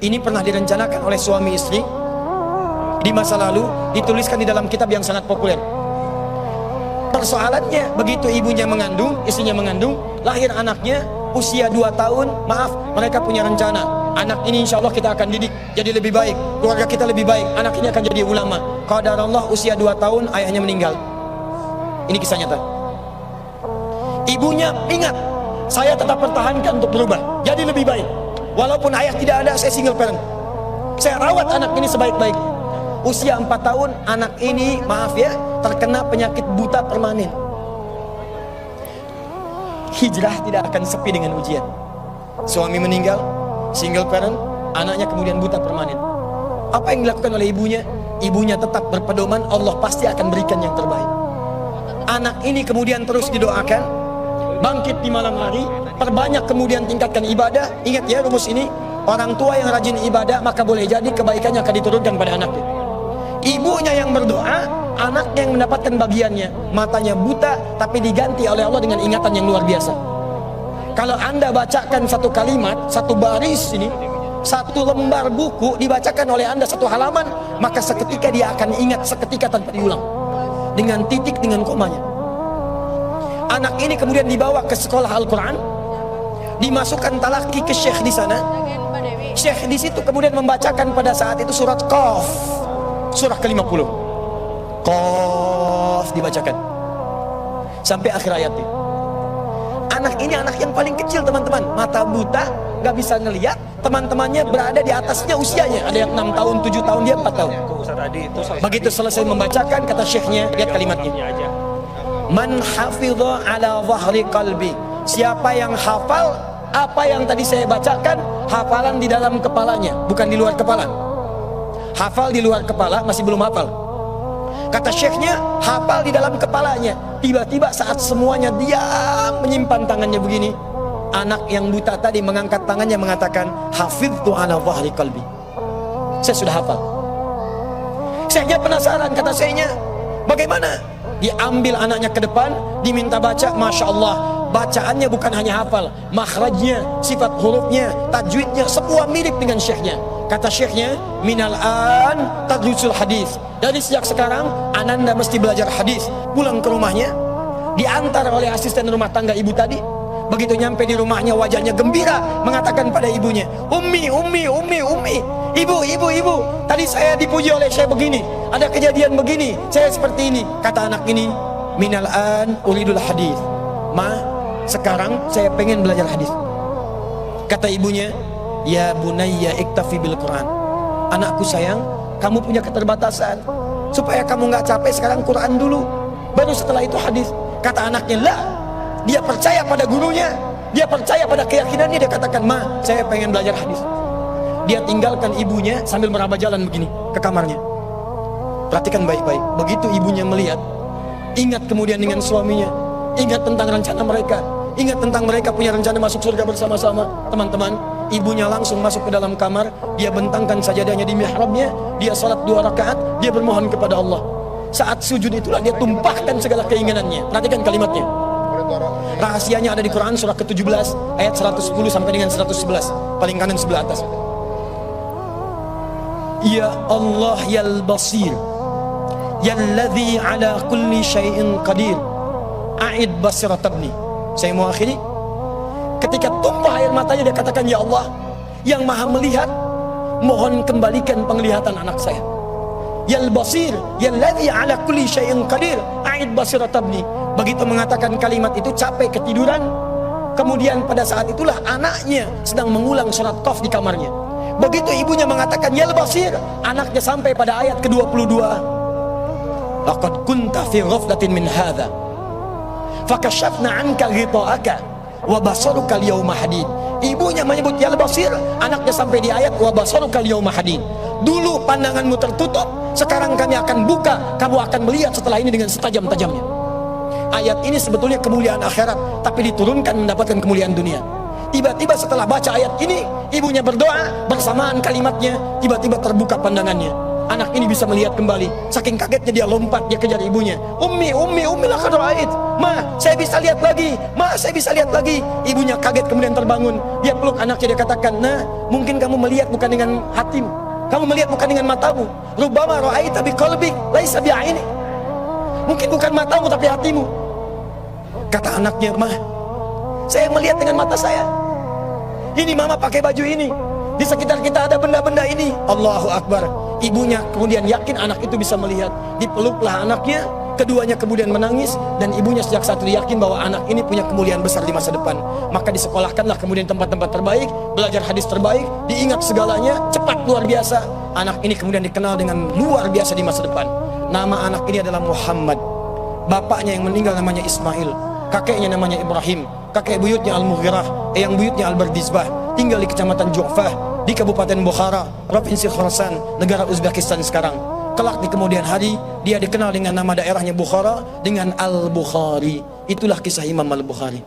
Ini pernah direncanakan oleh suami istri di masa lalu, dituliskan di dalam kitab yang sangat populer. Persoalannya, begitu ibunya mengandung, istrinya mengandung, lahir anaknya usia 2 tahun, maaf, mereka punya rencana, anak ini insya Allah kita akan didik jadi lebih baik, keluarga kita lebih baik, anak ini akan jadi ulama. Qadarullah usia 2 tahun ayahnya meninggal. Ini kisah nyata. Ibunya ingat, saya tetap pertahankan untuk berubah jadi lebih baik, walaupun ayah tidak ada, saya single parent, saya rawat anak ini sebaik-baik. Usia 4 tahun anak ini, maaf ya, terkena penyakit buta permanen. Hijrah tidak akan sepi dengan ujian. Suami meninggal, single parent, anaknya kemudian buta permanen. Apa yang dilakukan oleh ibunya? Ibunya tetap berpedoman, Allah pasti akan berikan yang terbaik. Anak ini kemudian terus didoakan, bangkit di malam hari, perbanyak kemudian tingkatkan ibadah. Ingat ya rumus ini, orang tua yang rajin ibadah maka boleh jadi kebaikannya akan diturunkan pada anaknya. Ibunya yang berdoa, anaknya yang mendapatkan bagiannya. Matanya buta tapi diganti oleh Allah dengan ingatan yang luar biasa. Kalau Anda bacakan satu kalimat, satu baris ini, satu lembar buku dibacakan oleh Anda satu halaman, maka seketika dia akan ingat seketika tanpa diulang, dengan titik, dengan komanya. Anak ini kemudian dibawa ke sekolah Al-Quran, dimasukkan talaki ke syekh di sana. Syekh di situ kemudian membacakan pada saat itu surat Qaf, surah ke-50. Qaf dibacakan sampai akhir ayatnya. Anak ini anak yang paling kecil teman-teman, mata buta, gak bisa ngelihat. Teman-temannya berada di atasnya usianya, ada yang 6 tahun, 7 tahun, dia 4 tahun. Begitu selesai membacakan, kata syekhnya, lihat kalimatnya, man hafidha ala zahri qalbi, siapa yang hafal apa yang tadi saya bacakan, hafalan di dalam kepalanya, bukan di luar kepala. Hafal di luar kepala masih belum hafal. Kata syekhnya, hafal di dalam kepalanya. Tiba-tiba saat semuanya diam menyimpan tangannya begini, anak yang buta tadi mengangkat tangannya mengatakan, hafidtu ala zahri qalbi, saya sudah hafal. Syekhnya penasaran, kata syekhnya, bagaimana? Diambil anaknya ke depan, diminta baca, Masya Allah, bacaannya bukan hanya hafal, makhrajnya, sifat hurufnya, tajwidnya, semua mirip dengan syekhnya. Kata syekhnya, minal an tadrusul hadis, dari sejak sekarang ananda mesti belajar hadis. Pulang ke rumahnya, diantar oleh asisten rumah tangga ibu tadi. Begitu nyampe di rumahnya, wajahnya gembira, mengatakan pada ibunya, ummi, ummi, ummi, ummi, ibu, ibu, ibu, tadi saya dipuji oleh saya begini, ada kejadian begini, saya seperti ini. Kata anak ini, minal an uridul hadis, ma, sekarang saya pengen belajar hadis. Kata ibunya, ya bunayya iktafi bil Quran, anakku sayang, kamu punya keterbatasan, supaya kamu nggak capek sekarang Quran dulu, baru setelah itu hadis. Kata anaknya, lah, dia percaya pada gurunya, dia percaya pada keyakinannya, dia katakan, ma, saya pengen belajar hadis. Dia tinggalkan ibunya sambil meraba jalan begini ke kamarnya. Perhatikan baik-baik, begitu ibunya melihat, ingat kemudian dengan suaminya, ingat tentang rencana mereka, ingat tentang mereka punya rencana masuk surga bersama-sama. Teman-teman, ibunya langsung masuk ke dalam kamar, dia bentangkan sajadahnya di mihrabnya, dia salat 2 rakaat, dia bermohon kepada Allah. Saat sujud itulah dia tumpahkan segala keinginannya. Perhatikan kalimatnya, rahasianya ada di Quran surah ke-17 ayat 110 sampai dengan 111, paling kanan sebelah atas. Ya Allah yal basir, yalladzi ala kulli syai'in qadir, a'id basiratabni. Saya mau akhiri, ketika tumpah air matanya dia katakan, ya Allah yang maha melihat, mohon kembalikan penglihatan anak saya. Yal basir, yalladzi ala kulli syai'in qadir, a'id basiratabni. Begitu mengatakan kalimat itu, capek ketiduran. Kemudian pada saat itulah anaknya sedang mengulang surat Qaf di kamarnya. Begitu ibunya mengatakan yal basir, anaknya sampai pada ayat ke-22, laqad kunta fi ghaflatin min hadza fakashafna 'anka ghita'aka wa basaruka al-yawma hadid. Ibunya menyebut yal basir, anaknya sampai di ayat wa basaruka al-yawma hadid. Dulu pandanganmu tertutup, sekarang kami akan buka, kamu akan melihat setelah ini dengan setajam-tajamnya. Ayat ini sebetulnya kemuliaan akhirat, tapi diturunkan mendapatkan kemuliaan dunia. Tiba-tiba setelah baca ayat ini, ibunya berdoa, bersamaan kalimatnya, tiba-tiba terbuka pandangannya. Anak ini bisa melihat kembali. Saking kagetnya dia lompat, dia kejar ibunya. Ummi, ummi, ummi, laqad ra'ait. Ma, saya bisa lihat lagi. Ma, saya bisa lihat lagi. Ibunya kaget kemudian terbangun. Dia peluk anaknya, dia katakan, nah, mungkin kamu melihat bukan dengan hatimu, kamu melihat bukan dengan matamu. Rubbama ra'aita biqalbik laisa bi'aini. Mungkin bukan matamu tapi hatimu. Kata anaknya, Ma, saya melihat dengan mata saya. Ini mama pakai baju ini, di sekitar kita ada benda-benda ini. Allahu Akbar. Ibunya kemudian yakin anak itu bisa melihat. Dipeluklah anaknya, keduanya kemudian menangis. Dan ibunya sejak saat itu yakin bahwa anak ini punya kemuliaan besar di masa depan. Maka disekolahkanlah kemudian tempat-tempat terbaik, belajar hadis terbaik, diingat segalanya, cepat luar biasa. Anak ini kemudian dikenal dengan luar biasa di masa depan. Nama anak ini adalah Muhammad. Bapaknya yang meninggal namanya Ismail, kakeknya namanya Ibrahim, kakek buyutnya Al-Mughirah, eyang buyutnya Al-Bardizbah, tinggal di kecamatan Ju'fah, di Kabupaten Bukhara, Provinsi Khorasan, negara Uzbekistan sekarang. Kelak di kemudian hari, dia dikenal dengan nama daerahnya Bukhara, dengan Al-Bukhari. Itulah kisah Imam Al-Bukhari.